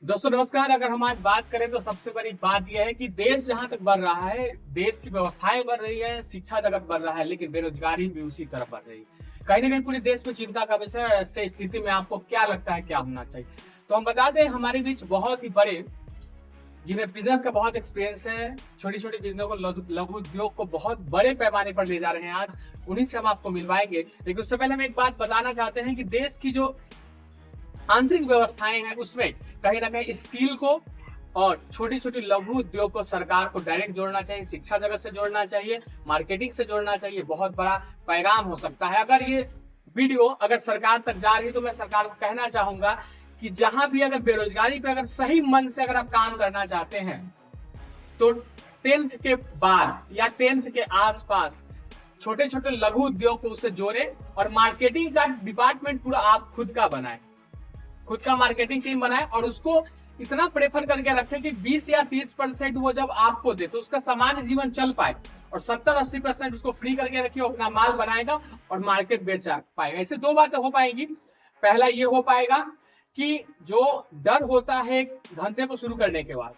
दोस्तों नमस्कार। अगर हम आज बात करें तो सबसे बड़ी बात यह है कि देश जहां तक बढ़ रहा है, देश की व्यवस्थाएं बढ़ रही है, शिक्षा जगत बढ़ रहा है, लेकिन बेरोजगारी भी उसी तरफ बढ़ रही है। कहीं ना कहीं पूरे देश में चिंता का विषय है। ऐसे स्थिति में आपको क्या लगता है क्या होना चाहिए? तो हम बता दें, हमारे बीच बहुत ही बड़े, जिन्हें बिजनेस का बहुत एक्सपीरियंस है, छोटी छोटी बिजनेस को, लघु उद्योग को बहुत बड़े पैमाने पर ले जा रहे हैं, आज उन्हीं से हम आपको मिलवाएंगे। लेकिन उससे पहले हम एक बात बताना चाहते हैं कि देश की जो आंतरिक व्यवस्थाएं हैं उसमें कहीं ना कहीं स्किल को और छोटी छोटी लघु उद्योग को सरकार को डायरेक्ट जोड़ना चाहिए, शिक्षा जगत से जोड़ना चाहिए, मार्केटिंग से जोड़ना चाहिए। बहुत बड़ा पैगाम हो सकता है अगर ये वीडियो अगर सरकार तक जा रही है। तो मैं सरकार को कहना चाहूंगा कि जहां भी अगर बेरोजगारी पे अगर सही मन से अगर आप काम करना चाहते हैं तो 10th के बाद या 10th के आसपास छोटे छोटे लघु उद्योग को उससे जोड़े और मार्केटिंग का डिपार्टमेंट पूरा आप खुद का बनाए, खुद का मार्केटिंग टीम बनाए और उसको इतना प्रेफर करके रखें कि 20 या 30% वो जब आपको दे तो उसका सामान्य जीवन चल पाए, और 70-80% उसको फ्री करके रखिए, अपना माल बनाएगा और मार्केट बेच पाएगा। इससे दो बातें हो पाएंगी। पहला ये हो पाएगा कि जो डर होता है धंधे को शुरू करने के बाद,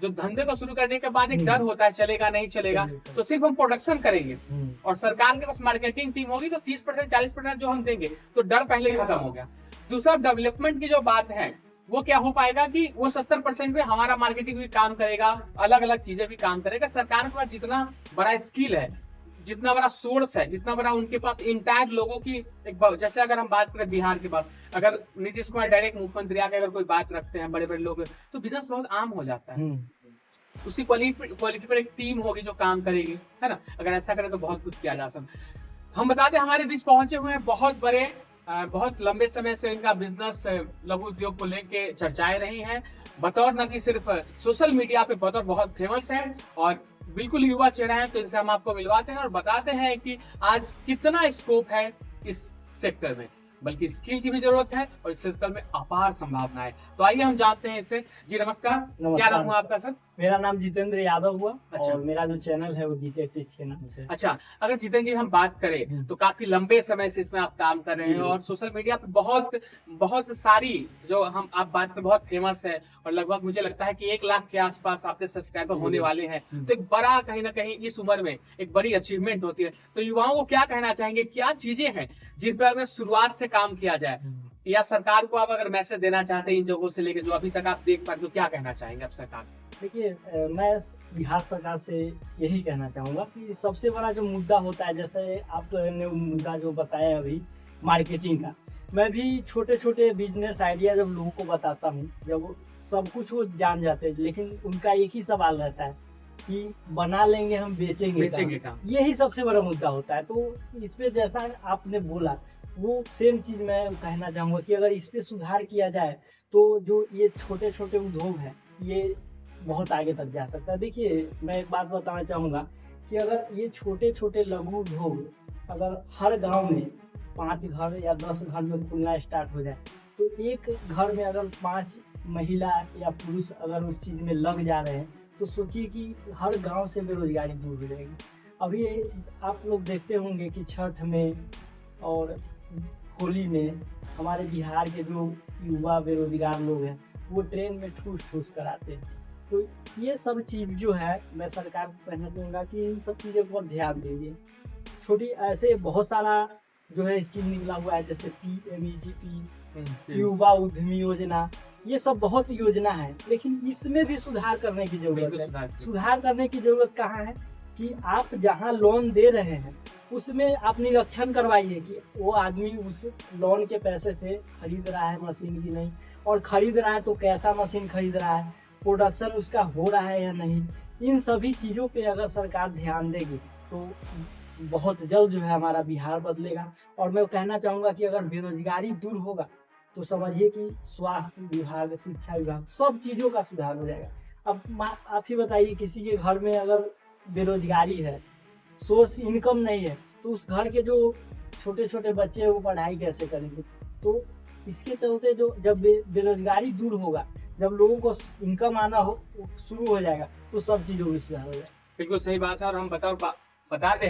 जो धंधे को शुरू करने के बाद एक डर होता है चलेगा नहीं चलेगा, तो सिर्फ हम प्रोडक्शन करेंगे और सरकार के पास मार्केटिंग टीम होगी तो 30% 40% जो हम देंगे तो डर पहले ही खत्म हो गया। दूसरा, डेवलपमेंट की जो बात है वो क्या हो पाएगा कि वो 70% में हमारा मार्केटिंग भी काम करेगा, अलग अलग चीजें भी काम करेगा। सरकार के पास जितना बड़ा स्किल है, जितना बड़ा सोर्स है, जितना बड़ा उनके पास इंटायर लोगों की एक, जैसे अगर हम बात करें बिहार के पास, अगर नीतीश कुमार डायरेक्ट मुख्यमंत्री आके अगर कोई बात रखते हैं, बड़े बड़े लोग, तो बिजनेस बहुत आम हो जाता है। उसकी क्वालिटी पर एक टीम होगी जो काम करेगी, है ना। अगर ऐसा करें तो बहुत कुछ किया जा सकता। हम बता दें, हमारे बीच पहुंचे हुए हैं बहुत बड़े, बहुत लंबे समय से इनका बिजनेस लघु उद्योग को लेके चर्चाएं रही हैं, बतौर न कि सिर्फ सोशल मीडिया पे बतौर बहुत फेमस है और बिल्कुल युवा चेहरा है। तो इनसे हम आपको मिलवाते हैं और बताते हैं कि आज कितना स्कोप है इस सेक्टर में, बल्कि स्किल की भी जरूरत है और इस सेक्टर में अपार संभावना है। तो आइए हम जानते हैं इससे। जी नमस्कार, क्या नाम हुआ आपका सर? मेरा नाम जितेंद्र यादव हुआ। अच्छा। और मेरा जो चैनल है वो जीते टेक के नाम से। अच्छा, अगर जितेंद्र जी हम बात करें तो काफी लंबे समय से इसमें आप काम कर रहे हैं और सोशल मीडिया पे बहुत बहुत सारी जो हम आप बात पे बहुत फेमस है और लगभग मुझे लगता है कि 1 लाख के आसपास आपके सब्सक्राइबर होने वाले हैं। तो एक बड़ा, कहीं ना कहीं इस उम्र में एक बड़ी अचीवमेंट होती है। तो युवाओं को क्या कहना चाहेंगे, क्या चीजें हैं जिन पर अगर शुरुआत से काम किया जाए, या सरकार को आप अगर मैसेज देना चाहते हैं इन जगहों से लेकर जो अभी तक आप देख पाए, तो क्या कहना चाहेंगे आप सरकार? देखिए, मैं बिहार सरकार से यही कहना चाहूँगा कि सबसे बड़ा जो मुद्दा होता है, जैसे आपने मुद्दा जो बताया अभी मार्केटिंग का, मैं भी छोटे छोटे बिजनेस आइडिया जब लोगों को बताता हूँ, जब सब कुछ वो जान जाते हैं, लेकिन उनका एक ही सवाल रहता है कि बना लेंगे हम, बेचेंगे काम। यही सबसे बड़ा मुद्दा होता है। तो इस पे जैसा आपने बोला वो सेम चीज़ मैं कहना चाहूँगा कि अगर इस पे सुधार किया जाए तो जो ये छोटे छोटे उद्योग हैं ये बहुत आगे तक जा सकता है। देखिए, मैं एक बात बताना चाहूँगा कि अगर ये छोटे छोटे लघु उद्योग अगर हर गांव में 5 घर या 10 घर में खुलना स्टार्ट हो जाए, तो एक घर में अगर 5 महिला या पुरुष अगर उस चीज़ में लग जा रहे हैं, तो सोचिए कि हर गांव से बेरोजगारी दूर हो जाएगी। अभी आप लोग देखते होंगे कि छठ में और होली में हमारे बिहार के जो युवा बेरोजगार लोग हैं वो ट्रेन में ठूस ठूस कर आते हैं। तो ये सब चीज़ जो है, मैं सरकार को कहना चाहूँगा कि इन सब चीज़ों पर ध्यान दीजिए। छोटी ऐसे बहुत सारा जो है स्कीम निकला हुआ है, जैसे PMEGP, युवा उद्यमी योजना, ये सब बहुत योजना है, लेकिन इसमें भी सुधार करने की जरूरत है। सुधार करने की जरूरत कहाँ है कि आप जहाँ लोन दे रहे हैं उसमें आप निरीक्षण करवाइए कि वो आदमी उस लोन के पैसे से खरीद रहा है मशीन की नहीं, और खरीद रहा है तो कैसा मशीन खरीद रहा है, प्रोडक्शन उसका हो रहा है या नहीं। इन सभी चीज़ों पे अगर सरकार ध्यान देगी तो बहुत जल्द जो है हमारा बिहार बदलेगा। और मैं कहना चाहूँगा कि अगर बेरोजगारी दूर होगा तो समझिए कि स्वास्थ्य विभाग, शिक्षा विभाग, सब चीज़ों का सुधार हो जाएगा। अब आप ही बताइए, किसी के घर में अगर बेरोजगारी है, सोर्स इनकम नहीं है, तो उस घर के जो छोटे छोटे बच्चे हैं वो पढ़ाई कैसे करेंगे? तो इसके चलते जो जब बेरोजगारी दूर होगा, जब लोगों को इनकम आना हो शुरू हो जाएगा, तो सब चीज़ों में सुधार हो जाएगा। बिल्कुल सही बात है। और हम बता दें,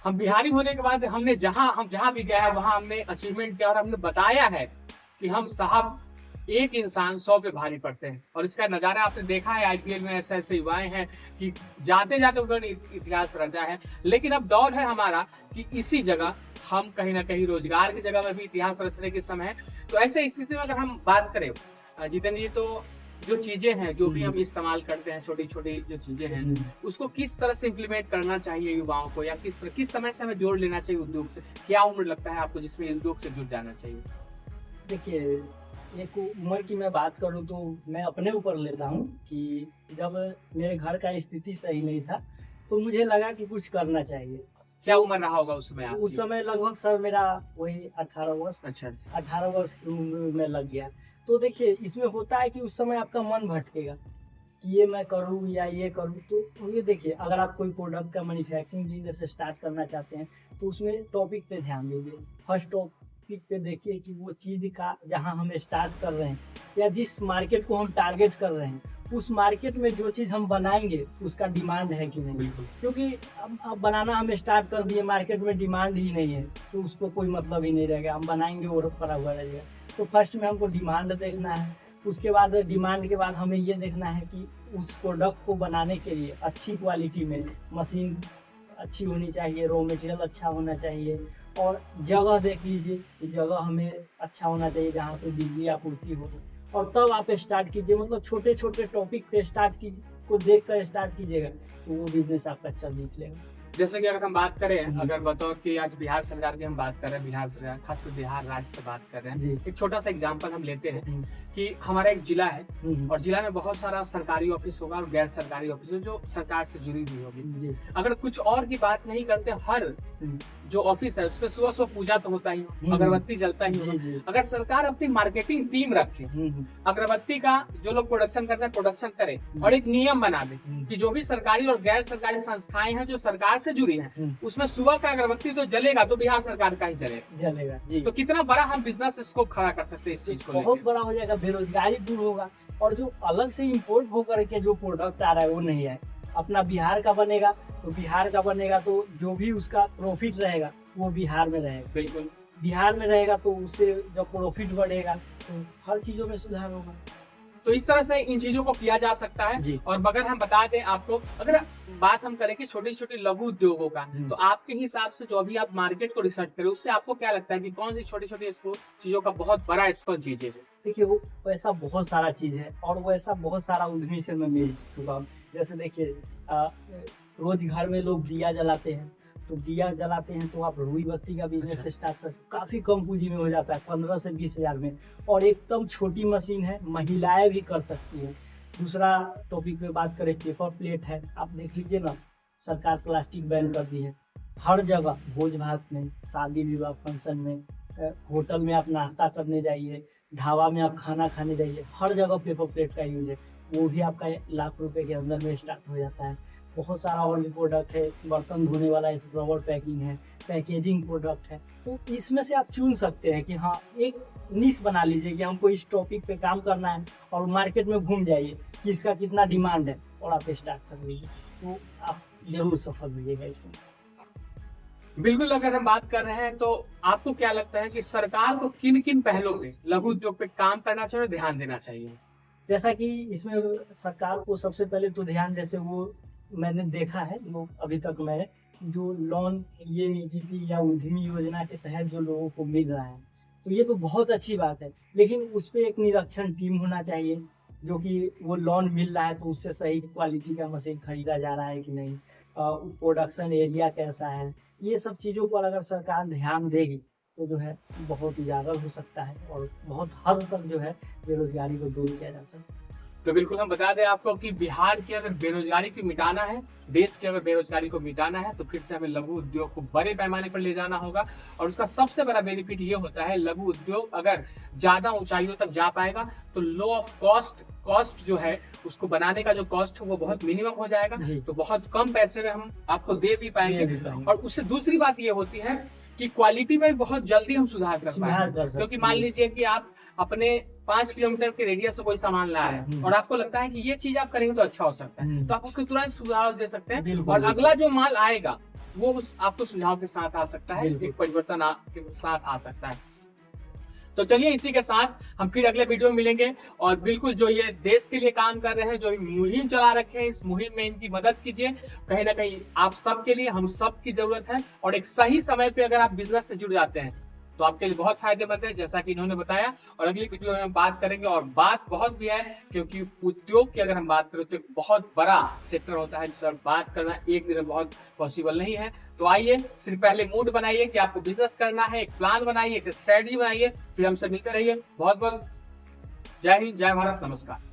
हम बिहारी होने के बाद हमने जहाँ भी गया है वहाँ हमने अचीवमेंट किया और हमने बताया है कि हम साहब एक इंसान 100 पे भारी पड़ते हैं। और इसका नजारा आपने देखा है, आईपीएल में ऐसे ऐसे युवाएं हैं कि जाते जाते उन्होंने इतिहास रचा है। लेकिन अब दौर है हमारा कि इसी जगह हम कहीं ना कहीं रोजगार की जगह में भी इतिहास रचने के समय है। तो ऐसे स्थिति में अगर हम बात करें जितेंद्र जी, तो जो चीजें हैं, जो भी हम इस्तेमाल करते हैं, छोटी छोटी जो चीजें हैं, उसको किस तरह से इम्प्लीमेंट करना चाहिए युवाओं को, या किस समय से हमें जोड़ लेना चाहिए उद्योग से? क्या उम्र लगता है आपको जिसमें उद्योग से जुड़ जाना चाहिए? देखिए, एक उम्र की मैं बात करूँ तो मैं अपने ऊपर लेता हूँ कि जब मेरे घर का स्थिति सही नहीं था तो मुझे लगा कि कुछ करना चाहिए। क्या उम्र रहा होगा उस समय आपकी? उस समय लगभग सर मेरा वही 18 वर्ष, अच्छा। 18 वर्ष की उम्र में लग गया। तो देखिए, इसमें होता है कि उस समय आपका मन भटकेगा कि ये मैं करूँ या ये करूँ। तो ये देखिए, अगर आप कोई प्रोडक्ट का मैन्युफैक्चरिंग बिजनेस स्टार्ट करना चाहते हैं तो उसमें टॉपिक पे ध्यान दीजिए। फर्स्ट टॉपिक पे देखिए कि वो चीज़ का जहाँ हम स्टार्ट कर रहे हैं या जिस मार्केट को हम टारगेट कर रहे हैं, उस मार्केट में जो चीज़ हम बनाएंगे उसका डिमांड है कि नहीं। बिल्कुल। क्योंकि अब बनाना हम स्टार्ट कर दिए, मार्केट में डिमांड ही नहीं है तो उसको कोई मतलब ही नहीं रहेगा, हम बनाएंगे और पड़ा हुआ रहेगा। तो फर्स्ट में हमको डिमांड देखना है। उसके बाद डिमांड के बाद हमें ये देखना है कि उस प्रोडक्ट को बनाने के लिए अच्छी क्वालिटी में मशीन अच्छी होनी चाहिए, रॉ मटेरियल अच्छा होना चाहिए, और जगह देख लीजिए कि जगह हमें अच्छा होना चाहिए जहाँ पे बिजली आपूर्ति हो। और तब आप स्टार्ट कीजिए, मतलब छोटे छोटे टॉपिक पे को देख कर स्टार्ट कीजिएगा तो वो बिजनेस आपका चल निकलेगा। जैसे कि अगर हम बात करें, अगर बताओ कि आज बिहार सरकार की हम बात कर रहे हैं, बिहार सरकार खासकर बिहार राज्य से बात कर रहे हैं, एक छोटा सा एग्जांपल हम लेते हैं कि हमारा एक जिला है और जिला में बहुत सारा सरकारी ऑफिस होगा और गैर सरकारी ऑफिस जो सरकार से जुड़ी हुई होगी। अगर कुछ और की बात नहीं करते, हर जो ऑफिस है उसमें सुबह सुबह पूजा तो होता ही, अगरबत्ती जलता ही होगा। अगर सरकार अपनी मार्केटिंग टीम रखे, अगरबत्ती का जो लोग प्रोडक्शन करते हैं प्रोडक्शन करे, और एक नियम बना दे कि जो भी सरकारी और गैर सरकारी संस्थाएं हैं जो सरकार से जुड़ी हैं, उसमें सुबह का अगरबत्ती तो जलेगा तो बिहार सरकार का ही जलेगा जी। तो कितना बड़ा हम बिजनेस स्कोप खड़ा कर सकते हैं इस चीज को, बहुत बड़ा हो जाएगा, बेरोजगारी दूर होगा। और जो अलग से इम्पोर्ट होकर के जो प्रोडक्ट आ रहा है वो नहीं है, अपना बिहार का बनेगा। तो बिहार का बनेगा तो जो भी उसका प्रॉफिट रहेगा वो बिहार में रहेगा। बिल्कुल, बिहार में रहेगा तो उससे जब प्रॉफिट बढ़ेगा तो हर चीजों में सुधार होगा। तो इस तरह से इन चीजों को किया जा सकता है। और मगर हम बता दें आपको, अगर बात हम करें कि छोटी छोटी लघु उद्योगों का, तो आपके हिसाब से जो अभी आप मार्केट को रिसर्च करें उससे आपको क्या लगता है कि कौन सी छोटी छोटी चीजों का बहुत बड़ा स्कोप चीजें है? देखिए, वो वैसा बहुत सारा चीज है और वैसा बहुत सारा उद्यमी से मैं मिल चुका हूँ। जैसे देखिए, रोज घर में लोग दिया जलाते हैं, तो दिया जलाते हैं तो आप रुई बत्ती का बिजनेस स्टार्ट कर, काफी कम पूंजी में हो जाता है, 15 से 20 हजार में, और एकदम छोटी मशीन है, महिलाएं भी कर सकती है। दूसरा टॉपिक पे बात करें, पेपर प्लेट है। आप देख लीजिए ना, सरकार प्लास्टिक बैन कर दी है हर जगह, भोज भात में, शादी विवाह फंक्शन में, होटल में आप नाश्ता करने जाइए, ढाबा में आप खाना खाने जाइए, हर जगह पेपर प्लेट का यूज है। वो भी आपका लाख रुपए के अंदर में स्टार्ट हो जाता है। बहुत सारा और भी प्रोडक्ट है, बर्तन धोने वाला स्क्रबर पैकिंग है, पैकेजिंग प्रोडक्ट है। तो इसमें से आप चुन सकते हैं कि हाँ, एक निश बना लीजिए कि हमको इस टॉपिक पे काम करना है, और मार्केट में घूम जाइए कि इसका कितना डिमांड है और आप स्टार्ट कर लीजिए, तो आप जरूर सफल होइएगा इसमें। बिल्कुल। अगर हम बात कर रहे हैं तो आपको क्या लगता है कि सरकार को किन किन पहलों पे लघु उद्योग पे काम करना चाहिए, ध्यान देना चाहिए? जैसा कि इसमें सरकार को सबसे पहले तो ध्यान, जैसे वो मैंने देखा है लोग अभी तक में जो लोन ये EGP या उद्यमी योजना के तहत जो लोगों को मिल रहा है, तो ये तो बहुत अच्छी बात है, लेकिन उस पर एक निरीक्षण टीम होना चाहिए जो कि वो लोन मिल रहा है तो उससे सही क्वालिटी का मशीन खरीदा जा रहा है कि नहीं, प्रोडक्शन एरिया कैसा है, ये सब चीज़ों पर अगर सरकार ध्यान देगी तो जो है बहुत उजागर हो सकता है और बहुत हद तक जो है बेरोजगारी को दूर किया जा सकता है। तो बिल्कुल हम बता दें आपको कि बिहार की अगर बेरोजगारी को मिटाना है, देश की अगर बेरोजगारी को मिटाना है, तो फिर से हमें लघु उद्योग को बड़े पैमाने पर ले जाना होगा। और उसका सबसे बड़ा बेनिफिट ये होता है, लघु उद्योग अगर ज्यादा ऊंचाइयों तक जा पाएगा तो लो ऑफ कॉस्ट जो है उसको बनाने का जो कॉस्ट है वो बहुत मिनिमम हो जाएगा, तो बहुत कम पैसे में हम आपको दे भी पाएंगे। और उससे दूसरी बात ये होती है कि क्वालिटी में बहुत जल्दी हम सुधार कर पाएंगे, क्योंकि मान लीजिए कि आप अपने 5 किलोमीटर के रेडियस से कोई सामान ला रहे हैं और आपको लगता है कि ये चीज आप करेंगे तो अच्छा हो सकता है, तो आप उसको तुरंत सुझाव दे सकते हैं, और अगला जो माल आएगा वो आपको सुझाव के साथ आ सकता है, एक परिवर्तन के साथ आ सकता है। तो चलिए इसी के साथ हम फिर अगले वीडियो में मिलेंगे, और बिल्कुल जो ये देश के लिए काम कर रहे हैं, जो मुहिम चला रखे हैं, इस मुहिम में इनकी मदद कीजिए। कहीं ना कहीं आप सब के लिए, हम सब की जरूरत है, और एक सही समय पे अगर आप बिजनेस से जुड़ जाते हैं तो आपके लिए बहुत फायदेमंद है, जैसा कि इन्होंने बताया। और अगली वीडियो में हम बात करेंगे, और बात बहुत भी है, क्योंकि उद्योग की अगर हम बात करें तो एक बहुत बड़ा सेक्टर होता है, जिस पर बात करना एक दिन में बहुत पॉसिबल नहीं है। तो आइए, सिर्फ पहले मूड बनाइए कि आपको बिजनेस करना है, एक प्लान बनाइए, एक स्ट्रेटजी बनाइए, फिर हमसे मिलते रहिए। बहुत बहुत जय हिंद, जय भारत, नमस्कार।